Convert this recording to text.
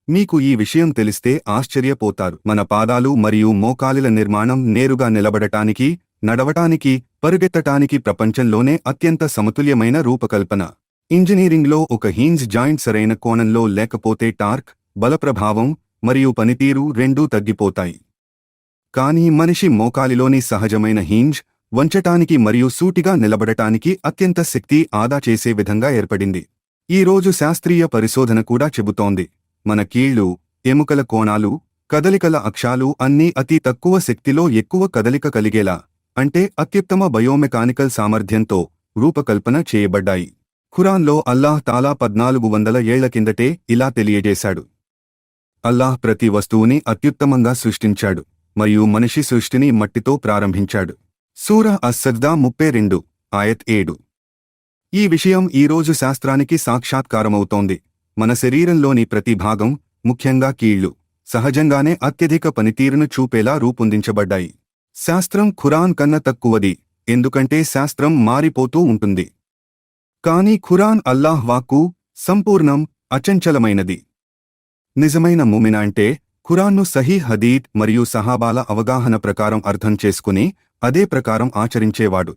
మీకు ఈ విషయం తెలిస్తే ఆశ్చర్యపోతారు. మన పాదాలు మరియు మోకాలిల నిర్మాణం నేరుగా నిలబడటానికి, నడవటానికి, పరుగెత్తటానికి ప్రపంచంలోనే అత్యంత సమతుల్యమైన రూపకల్పన. ఇంజనీరింగ్లో ఒక హింజ్ జాయింట్ సరైన కోణంలో లేకపోతే టార్క్, బలప్రభావం మరియు పనితీరు రెండూ తగ్గిపోతాయి. కానీ మనిషి మోకాలిలోని సహజమైన హింజ్ వంచటానికి మరియు సూటిగా నిలబడటానికి అత్యంత శక్తి ఆదా చేసే విధంగా ఏర్పడింది. ఈ రోజు శాస్త్రీయ పరిశోధన కూడా చెబుతోంది, మన కీళ్లు, ఎముకల కోణాలు, కదలికల అక్షాలు అన్నీ అతి తక్కువ శక్తిలో ఎక్కువ కదలిక కలిగేలా, అంటే అత్యుత్తమ బయోమెకానికల్ సామర్థ్యంతో రూపకల్పన చేయబడ్డాయి. ఖురాన్లో అల్లాహ్ తాలా 1400 ఏళ్ల కిందటే ఇలా తెలియజేశాడు. అల్లాహ్ ప్రతి వస్తువుని అత్యుత్తమంగా సృష్టించాడు మరియు మనిషి సృష్టిని మట్టితో ప్రారంభించాడు. సూరా అస్-సజ్దా 32, ఆయత్ 7. ఈ విషయం ఈరోజు శాస్త్రానికి సాక్షాత్కారమవుతోంది. మన శరీరంలోని ప్రతి భాగం, ముఖ్యంగా కీళ్లు, సహజంగానే అత్యధిక పనితీరును చూపేలా రూపొందించబడ్డాయి. శాస్త్రం ఖురాన్ కన్నా తక్కువది, ఎందుకంటే శాస్త్రం మారిపోతూ ఉంటుంది. కానీ ఖురాన్ అల్లాహ్ వాక్కు సంపూర్ణం, అచంచలమైనది. నిజమైన ముమిన్ అంటే ఖురాన్ను సహీహ్ హదీత్ మరియు సహాబాల అవగాహన ప్రకారం అర్థం చేసుకుని అదే ప్రకారం ఆచరించేవాడు.